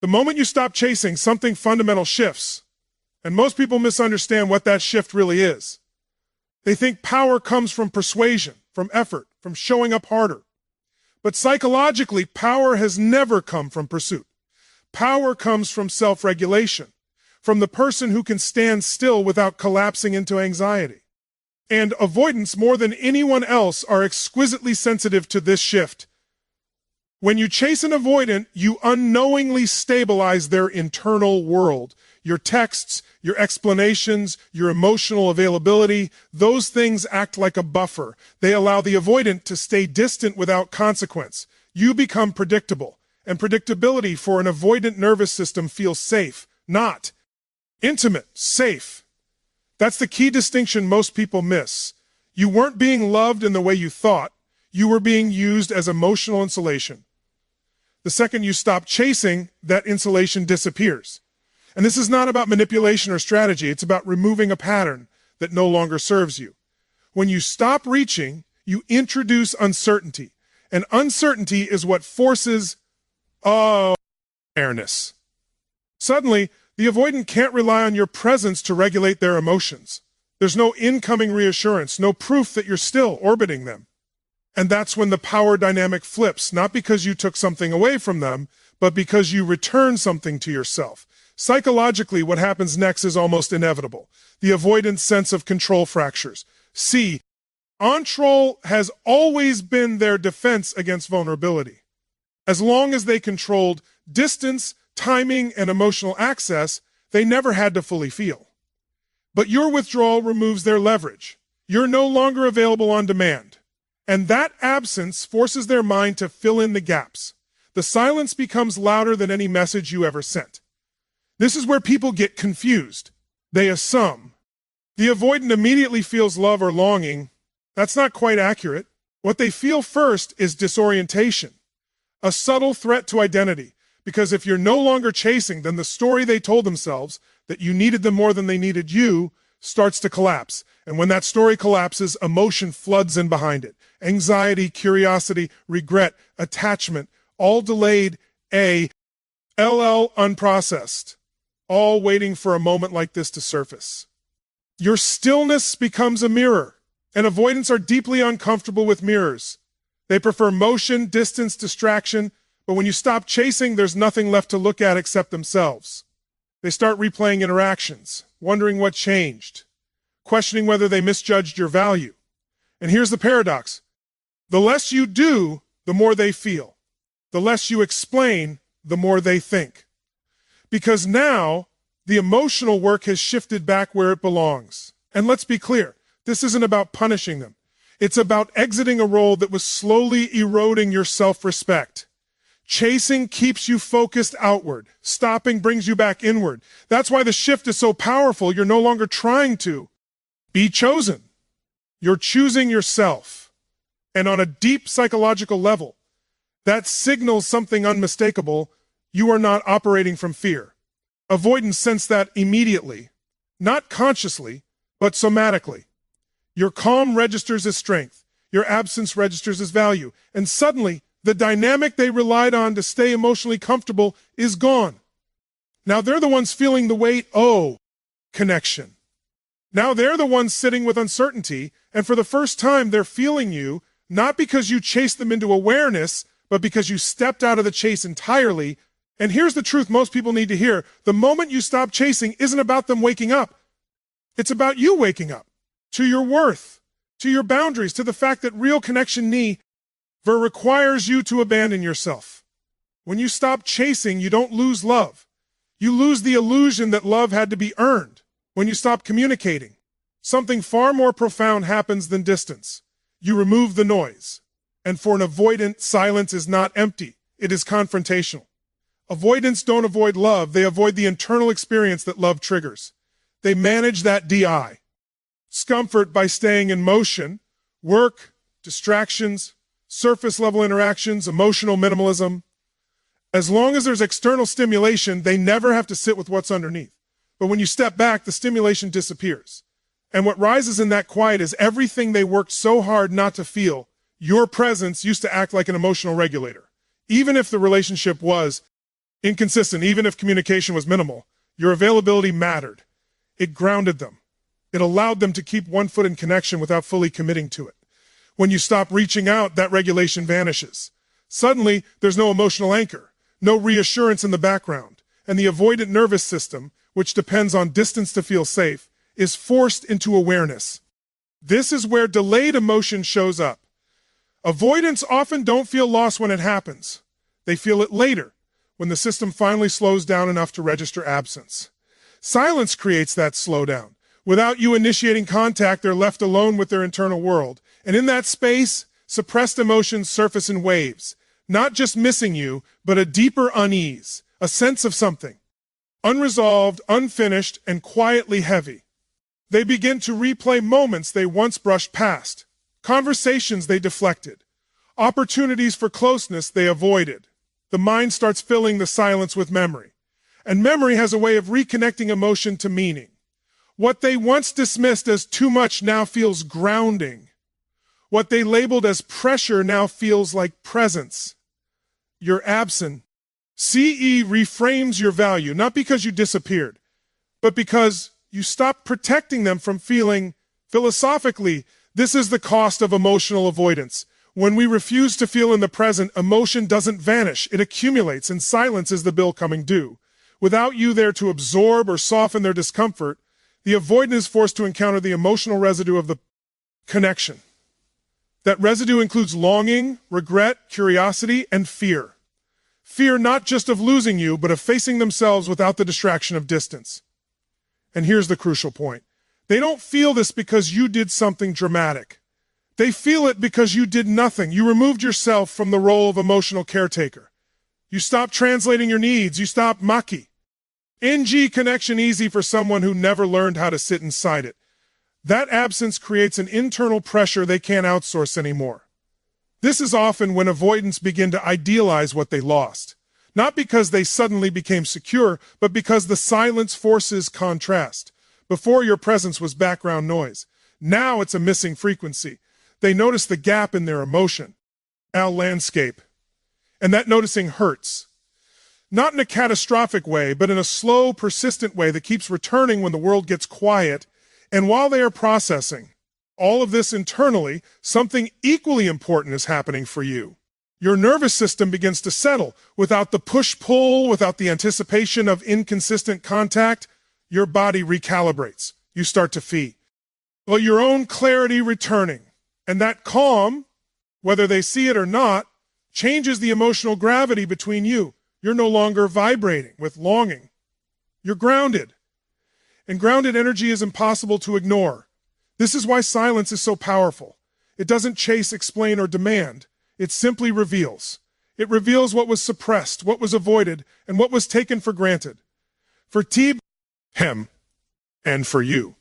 The moment you stop chasing, something fundamental shifts. And most people misunderstand what that shift really is. They think power comes from persuasion, from effort, from showing up harder. But psychologically, power has never come from pursuit. Power comes from self-regulation, from the person who can stand still without collapsing into anxiety. And avoidants, more than anyone else, are exquisitely sensitive to this shift. When you chase an avoidant, you unknowingly stabilize their internal world. Your texts, your explanations, your emotional availability, those things act like a buffer. They allow the avoidant to stay distant without consequence. You become predictable, and predictability for an avoidant nervous system feels safe, not intimate, safe. That's the key distinction most people miss. You weren't being loved in the way you thought. You were being used as emotional insulation. The second you stop chasing, that insulation disappears. And this is not about manipulation or strategy. It's about removing a pattern that no longer serves you. When you stop reaching, you introduce uncertainty. And uncertainty is what forces awareness. Suddenly, the avoidant can't rely on your presence to regulate their emotions. There's no incoming reassurance, no proof that you're still orbiting them. And that's when the power dynamic flips, not because you took something away from them, but because you return something to yourself. Psychologically, what happens next is almost inevitable. The avoidant sense of control fractures. See, control has always been their defense against vulnerability. As long as they controlled distance, timing, and emotional access, they never had to fully feel. But your withdrawal removes their leverage. You're no longer available on demand. And that absence forces their mind to fill in the gaps. The silence becomes louder than any message you ever sent. This is where people get confused. They assume. The avoidant immediately feels love or longing. That's not quite accurate. What they feel first is disorientation, a subtle threat to identity. Because if you're no longer chasing, then the story they told themselves, that you needed them more than they needed you, starts to collapse. And when that story collapses, emotion floods in behind it. Anxiety, curiosity, regret, attachment, all delayed, unprocessed, all waiting for a moment like this to surface. Your stillness becomes a mirror, and avoidants are deeply uncomfortable with mirrors. They prefer motion, distance, distraction, but when you stop chasing, there's nothing left to look at except themselves. They start replaying interactions, wondering what changed, questioning whether they misjudged your value. And here's the paradox. The less you do, the more they feel. The less you explain, the more they think. Because now, the emotional work has shifted back where it belongs. And let's be clear, this isn't about punishing them. It's about exiting a role that was slowly eroding your self-respect. Chasing keeps you focused outward. Stopping brings you back inward. That's why the shift is so powerful. You're no longer trying to be chosen. You're choosing yourself. And on a deep psychological level, that signals something unmistakable. You are not operating from fear. Avoidants sense that immediately, not consciously, but somatically. Your calm registers as strength. Your absence registers as value. And suddenly, the dynamic they relied on to stay emotionally comfortable is gone. Now they're the ones feeling the weight, connection. Now they're the ones sitting with uncertainty, and for the first time they're feeling you, not because you chased them into awareness, but because you stepped out of the chase entirely. And here's the truth most people need to hear. The moment you stop chasing isn't about them waking up. It's about you waking up to your worth, to your boundaries, to the fact that real connection requires you to abandon yourself. When you stop chasing, you don't lose love. You lose the illusion that love had to be earned. When you stop communicating, something far more profound happens than distance. You remove the noise. And for an avoidant, silence is not empty. It is confrontational. Avoidants don't avoid love. They avoid the internal experience that love triggers. They manage that discomfort by staying in motion, work, distractions, surface-level interactions, emotional minimalism. As long as there's external stimulation, they never have to sit with what's underneath. But when you step back, the stimulation disappears. And what rises in that quiet is everything they worked so hard not to feel. Your presence used to act like an emotional regulator. Even if the relationship was Inconsistent, even if communication was minimal, your availability mattered. It grounded them. It allowed them to keep one foot in connection without fully committing to it. When you stop reaching out, that regulation vanishes. Suddenly, there's no emotional anchor, no reassurance in the background, and the avoidant nervous system, which depends on distance to feel safe, is forced into awareness. This is where delayed emotion shows up. Avoidants often don't feel loss when it happens. They feel it later, when the system finally slows down enough to register absence. Silence creates that slowdown. Without you initiating contact, they're left alone with their internal world. And in that space, suppressed emotions surface in waves. Not just missing you, but a deeper unease, a sense of something. Unresolved, unfinished, and quietly heavy. They begin to replay moments they once brushed past, conversations they deflected, opportunities for closeness they avoided. The mind starts filling the silence with memory. And memory has a way of reconnecting emotion to meaning. What they once dismissed as too much now feels grounding. What they labeled as pressure now feels like presence. You're absent. CE reframes your value, not because you disappeared, but because you stopped protecting them from feeling. Philosophically, this is the cost of emotional avoidance. When we refuse to feel in the present, emotion doesn't vanish, it accumulates, and silence is the bill coming due. Without you there to absorb or soften their discomfort, the avoidant is forced to encounter the emotional residue of the connection. That residue includes longing, regret, curiosity, and fear. Fear not just of losing you, but of facing themselves without the distraction of distance. And here's the crucial point. They don't feel this because you did something dramatic. They feel it because you did nothing. You removed yourself from the role of emotional caretaker. You stopped translating your needs. You stopped maki. NG connection easy for someone who never learned how to sit inside it. That absence creates an internal pressure they can't outsource anymore. This is often when avoidants begin to idealize what they lost. Not because they suddenly became secure, but because the silence forces contrast. Before, your presence was background noise. Now it's a missing frequency. They notice the gap in their emotion, our landscape. And that noticing hurts. Not in a catastrophic way, but in a slow, persistent way that keeps returning when the world gets quiet. And while they are processing all of this internally, something equally important is happening for you. Your nervous system begins to settle. Without the push-pull, without the anticipation of inconsistent contact, your body recalibrates. You start to feel your own clarity returning. And that calm, whether they see it or not, changes the emotional gravity between you. You're no longer vibrating with longing. You're grounded. And grounded energy is impossible to ignore. This is why silence is so powerful. It doesn't chase, explain, or demand. It simply reveals. It reveals what was suppressed, what was avoided, and what was taken for granted. For him, and for you.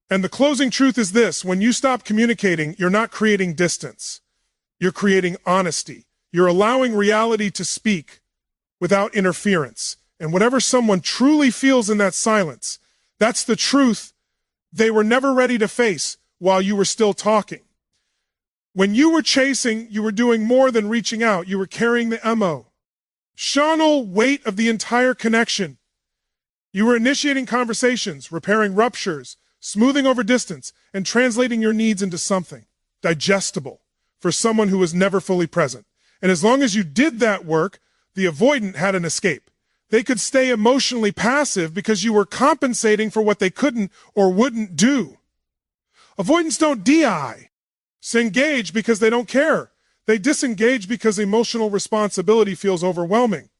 And the closing truth is this: when you stop communicating, you're not creating distance. You're creating honesty. You're allowing reality to speak without interference. And whatever someone truly feels in that silence, that's the truth they were never ready to face while you were still talking. When you were chasing, you were doing more than reaching out. You were carrying the emotional weight of the entire connection. You were initiating conversations, repairing ruptures, smoothing over distance, and translating your needs into something digestible for someone who was never fully present. And as long as you did that work, the avoidant had an escape. They could stay emotionally passive because you were compensating for what they couldn't or wouldn't do. Avoidants don't disengage because they don't care. They disengage because emotional responsibility feels overwhelming.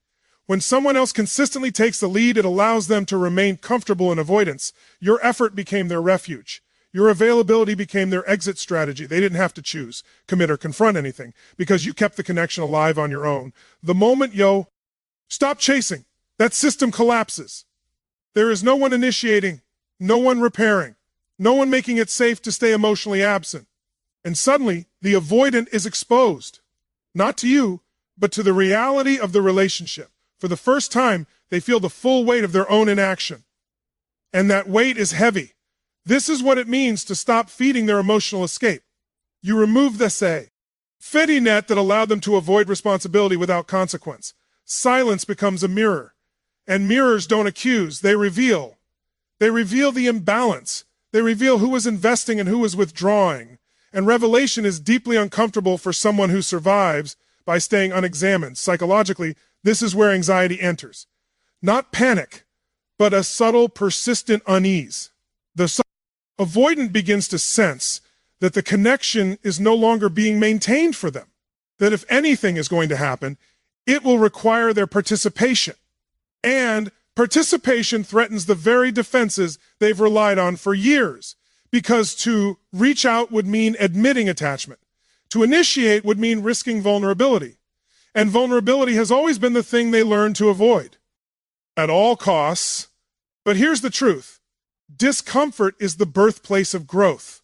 When someone else consistently takes the lead, it allows them to remain comfortable in avoidance. Your effort became their refuge. Your availability became their exit strategy. They didn't have to choose, commit, or confront anything because you kept the connection alive on your own. The moment stop chasing, that system collapses. There is no one initiating, no one repairing, no one making it safe to stay emotionally absent. And suddenly, the avoidant is exposed, not to you, but to the reality of the relationship. For the first time, they feel the full weight of their own inaction. And that weight is heavy. This is what it means to stop feeding their emotional escape. You remove the safety net that allowed them to avoid responsibility without consequence. Silence becomes a mirror. And mirrors don't accuse, they reveal. They reveal the imbalance. They reveal who was investing and who was withdrawing. And revelation is deeply uncomfortable for someone who survives by staying unexamined. Psychologically, this is where anxiety enters. Not panic, but a subtle, persistent unease. The avoidant begins to sense that the connection is no longer being maintained for them. That if anything is going to happen, it will require their participation. And participation threatens the very defenses they've relied on for years, because to reach out would mean admitting attachment. To initiate would mean risking vulnerability. And vulnerability has always been the thing they learned to avoid at all costs. But here's the truth. Discomfort is the birthplace of growth.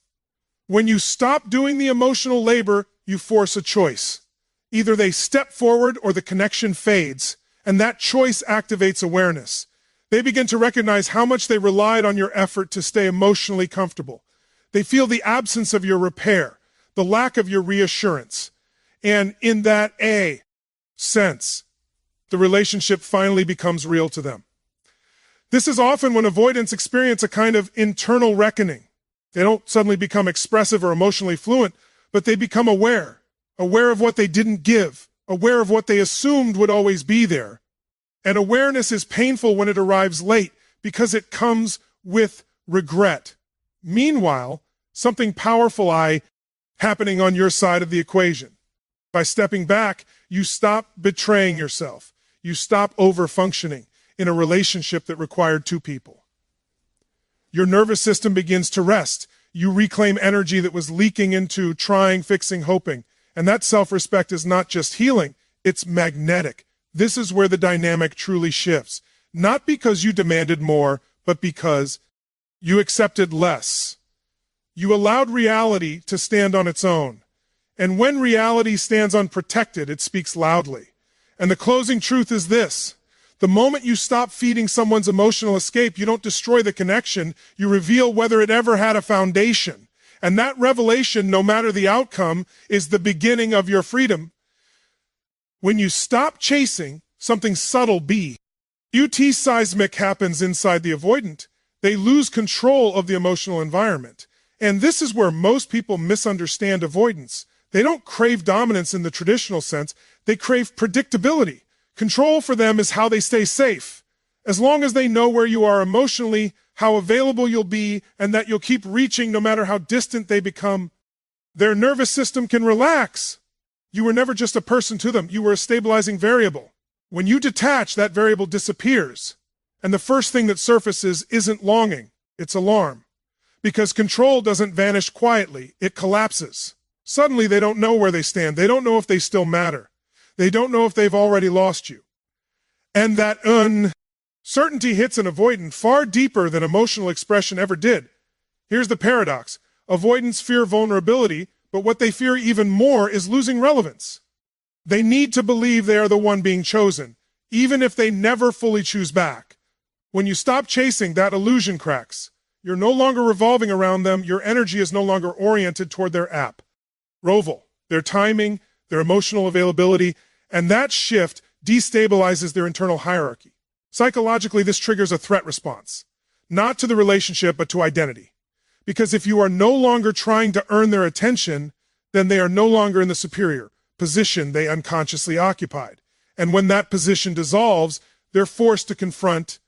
When you stop doing the emotional labor, you force a choice. Either they step forward or the connection fades, and that choice activates awareness. They begin to recognize how much they relied on your effort to stay emotionally comfortable. They feel the absence of your repair, the lack of your reassurance. And in that sense, the relationship finally becomes real to them. This is often when avoidants experience a kind of internal reckoning. They don't suddenly become expressive or emotionally fluent, but they become aware of what they didn't give, aware of what they assumed would always be there. And awareness is painful when it arrives late because it comes with regret. Meanwhile, something powerful happening on your side of the equation. By stepping back, you stop betraying yourself. You stop over-functioning in a relationship that required two people. Your nervous system begins to rest. You reclaim energy that was leaking into trying, fixing, hoping. And that self-respect is not just healing, it's magnetic. This is where the dynamic truly shifts. Not because you demanded more, but because you accepted less. You allowed reality to stand on its own. And when reality stands unprotected, it speaks loudly. And the closing truth is this. The moment you stop feeding someone's emotional escape, you don't destroy the connection, you reveal whether it ever had a foundation. And that revelation, no matter the outcome, is the beginning of your freedom. When you stop chasing, something subtle seismic happens inside the avoidant. They lose control of the emotional environment. And this is where most people misunderstand avoidance. They don't crave dominance in the traditional sense. They crave predictability. Control for them is how they stay safe. As long as they know where you are emotionally, how available you'll be, and that you'll keep reaching no matter how distant they become, their nervous system can relax. You were never just a person to them. You were a stabilizing variable. When you detach, that variable disappears. And the first thing that surfaces isn't longing, it's alarm. Because control doesn't vanish quietly, it collapses. Suddenly they don't know where they stand. They don't know if they still matter. They don't know if they've already lost you. And that uncertainty hits an avoidant far deeper than emotional expression ever did. Here's the paradox. Avoidants fear vulnerability, but what they fear even more is losing relevance. They need to believe they are the one being chosen, even if they never fully choose back. When you stop chasing, that illusion cracks. You're no longer revolving around them. Your energy is no longer oriented toward their approval, their timing, their emotional availability, and that shift destabilizes their internal hierarchy. Psychologically, this triggers a threat response, not to the relationship, but to identity. Because if you are no longer trying to earn their attention, then they are no longer in the superior position they unconsciously occupied. And when that position dissolves, they're forced to confront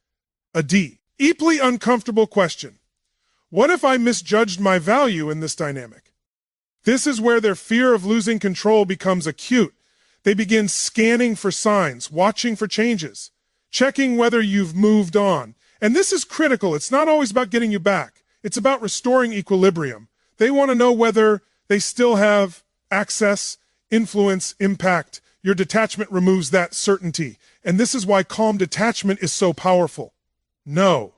a deeply uncomfortable question. What if I misjudged my value in this dynamic? This is where their fear of losing control becomes acute. They begin scanning for signs, watching for changes, checking whether you've moved on. And this is critical. It's not always about getting you back. It's about restoring equilibrium. They want to know whether they still have access, influence, impact. Your detachment removes that certainty. And this is why calm detachment is so powerful. No.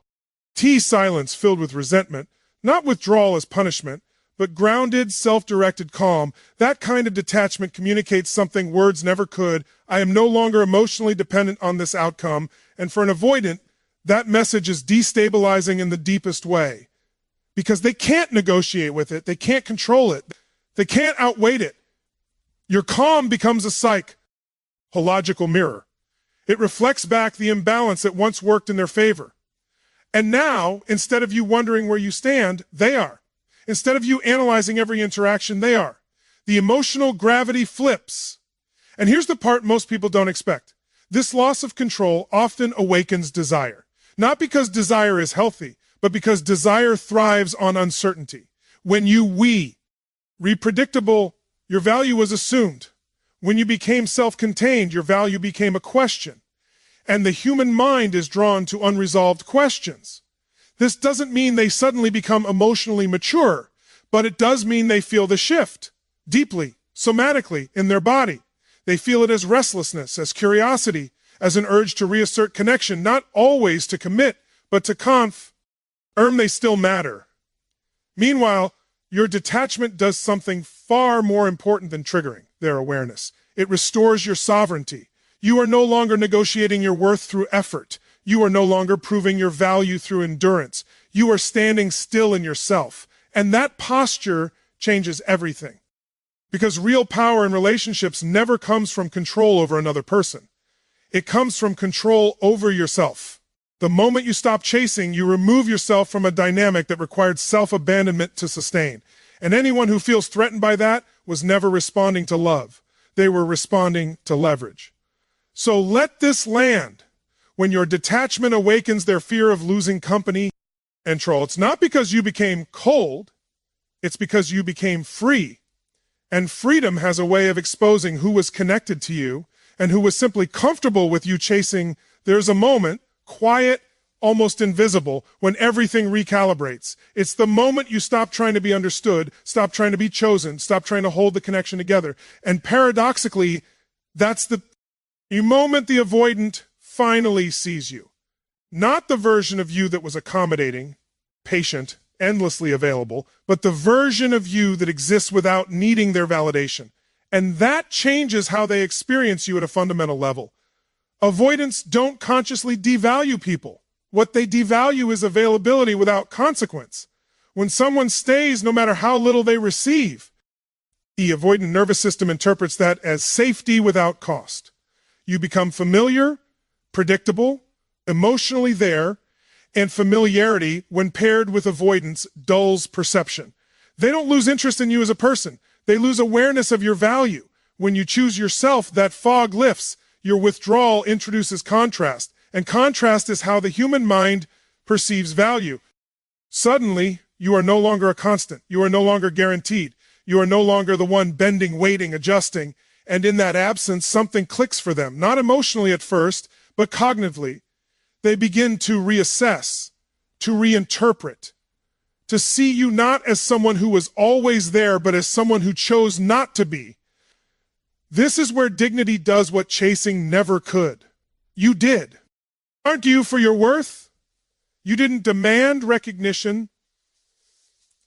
Silence filled with resentment, not withdrawal as punishment, but grounded, self-directed calm. That kind of detachment communicates something words never could. I am no longer emotionally dependent on this outcome. And for an avoidant, that message is destabilizing in the deepest way. Because they can't negotiate with it. They can't control it. They can't outweigh it. Your calm becomes a psychological mirror. It reflects back the imbalance that once worked in their favor. And now, instead of you wondering where you stand, they are. Instead of you analyzing every interaction, they are. The emotional gravity flips. And here's the part most people don't expect. This loss of control often awakens desire. Not because desire is healthy, but because desire thrives on uncertainty. When you predictable, your value was assumed. When you became self-contained, your value became a question. And the human mind is drawn to unresolved questions. This doesn't mean they suddenly become emotionally mature, but it does mean they feel the shift, deeply, somatically, in their body. They feel it as restlessness, as curiosity, as an urge to reassert connection, not always to commit, but to confirm they still matter. Meanwhile, your detachment does something far more important than triggering their awareness. It restores your sovereignty. You are no longer negotiating your worth through effort. You are no longer proving your value through endurance. You are standing still in yourself. And that posture changes everything. Because real power in relationships never comes from control over another person. It comes from control over yourself. The moment you stop chasing, you remove yourself from a dynamic that required self-abandonment to sustain. And anyone who feels threatened by that was never responding to love. They were responding to leverage. So let this land. When your detachment awakens their fear of losing company and control, it's not because you became cold, it's because you became free. And freedom has a way of exposing who was connected to you and who was simply comfortable with you chasing. There's a moment, quiet, almost invisible, when everything recalibrates. It's the moment you stop trying to be understood, stop trying to be chosen, stop trying to hold the connection together. And paradoxically, that's the moment the avoidant finally sees you. Not the version of you that was accommodating, patient, endlessly available, but the version of you that exists without needing their validation. And that changes how they experience you at a fundamental level. Avoidants don't consciously devalue people. What they devalue is availability without consequence. When someone stays, no matter how little they receive, the avoidant nervous system interprets that as safety without cost. You become familiar, predictable, emotionally there, and familiarity, when paired with avoidance, dulls perception. They don't lose interest in you as a person. They lose awareness of your value. When you choose yourself, that fog lifts. Your withdrawal introduces contrast, and contrast is how the human mind perceives value. Suddenly, you are no longer a constant. You are no longer guaranteed. You are no longer the one bending, waiting, adjusting, and in that absence, something clicks for them, not emotionally at first, but cognitively. They begin to reassess, to reinterpret, to see you not as someone who was always there, but as someone who chose not to be. This is where dignity does what chasing never could. You did. Aren't you for your worth? You didn't demand recognition.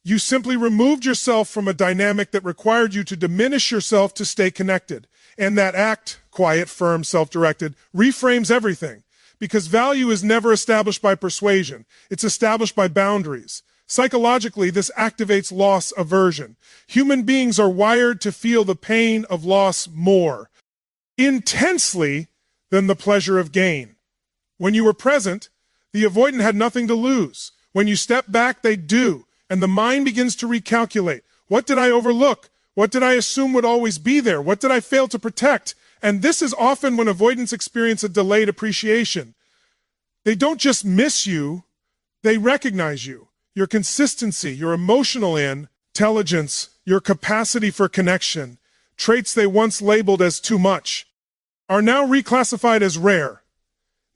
You simply removed yourself from a dynamic that required you to diminish yourself to stay connected. And that act, quiet, firm, self-directed, reframes everything. Because value is never established by persuasion. It's established by boundaries. Psychologically, this activates loss aversion. Human beings are wired to feel the pain of loss more intensely than the pleasure of gain. When you were present, the avoidant had nothing to lose. When you step back, they do. And the mind begins to recalculate. What did I overlook? What did I assume would always be there? What did I fail to protect? And this is often when avoidants experience a delayed appreciation. They don't just miss you, they recognize you. Your consistency, your emotional intelligence, your capacity for connection, traits they once labeled as too much, are now reclassified as rare.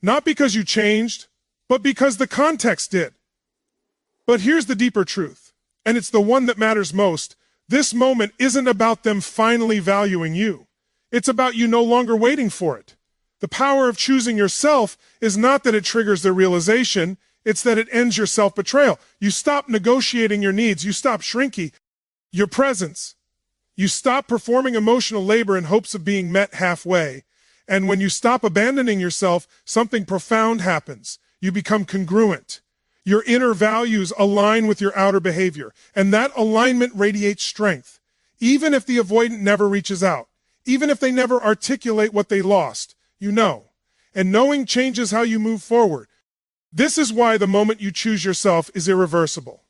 Not because you changed, but because the context did. But here's the deeper truth, and it's the one that matters most. This moment isn't about them finally valuing you. It's about you no longer waiting for it. The power of choosing yourself is not that it triggers their realization, it's that it ends your self-betrayal. You stop negotiating your needs, you stop shrinking your presence. You stop performing emotional labor in hopes of being met halfway. And when you stop abandoning yourself, something profound happens. You become congruent. Your inner values align with your outer behavior, and that alignment radiates strength. Even if the avoidant never reaches out, even if they never articulate what they lost, you know. and knowing changes how you move forward. This is why the moment you choose yourself is irreversible.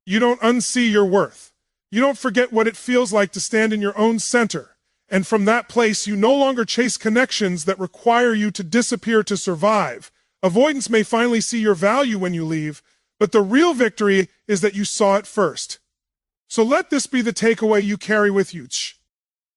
You don't unsee your worth. You don't forget what it feels like to stand in your own center. And from that place, you no longer chase connections that require you to disappear to survive. Avoidance may finally see your value when you leave, but the real victory is that you saw it first. So let this be the takeaway you carry with you.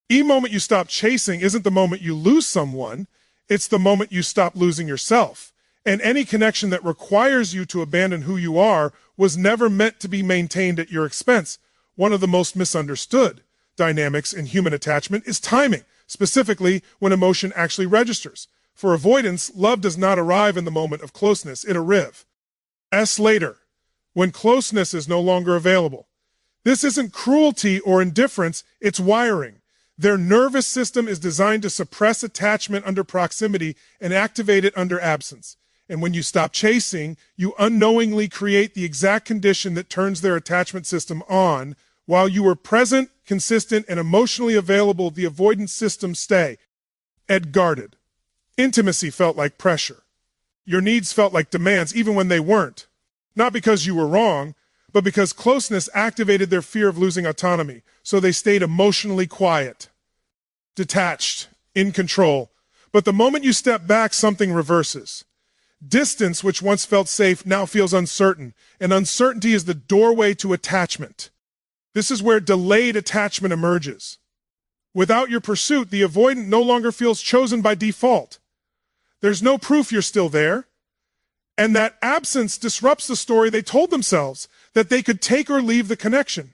The moment you stop chasing isn't the moment you lose someone, it's the moment you stop losing yourself. And any connection that requires you to abandon who you are was never meant to be maintained at your expense. One of the most misunderstood dynamics in human attachment is timing, specifically when emotion actually registers. For avoidance, love does not arrive in the moment of closeness, it arrives later, when closeness is no longer available. This isn't cruelty or indifference, it's wiring. Their nervous system is designed to suppress attachment under proximity and activate it under absence. And when you stop chasing, you unknowingly create the exact condition that turns their attachment system on. While you were present, consistent, and emotionally available, the avoidance system stay guarded. Intimacy felt like pressure. Your needs felt like demands even when they weren't. Not because you were wrong, but because closeness activated their fear of losing autonomy, so they stayed emotionally quiet, detached, in control. But the moment you step back, something reverses. Distance, which once felt safe, now feels uncertain, and uncertainty is the doorway to attachment. This is where delayed attachment emerges. Without your pursuit, the avoidant no longer feels chosen by default. There's no proof you're still there. And that absence disrupts the story they told themselves, that they could take or leave the connection.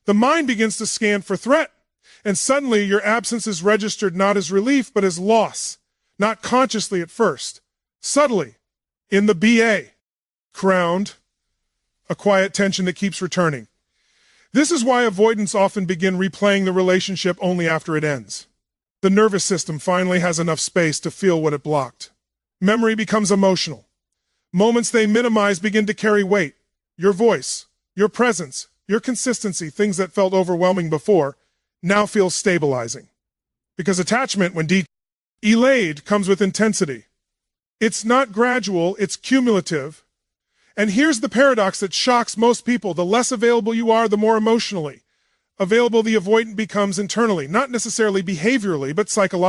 The mind begins to scan for threat, and suddenly your absence is registered not as relief, but as loss, not consciously at first, subtly, in the BA, crowned, a quiet tension that keeps returning. This is why avoidants often begin replaying the relationship only after it ends. The nervous system finally has enough space to feel what it blocked. Memory becomes emotional. Moments they minimize begin to carry weight. Your voice, your presence, your consistency, things that felt overwhelming before, now feel stabilizing. Because attachment, when delayed, comes with intensity. It's not gradual, it's cumulative. And here's the paradox that shocks most people. The less available you are, the more emotionally available the avoidant becomes internally, not necessarily behaviorally, but psychologically.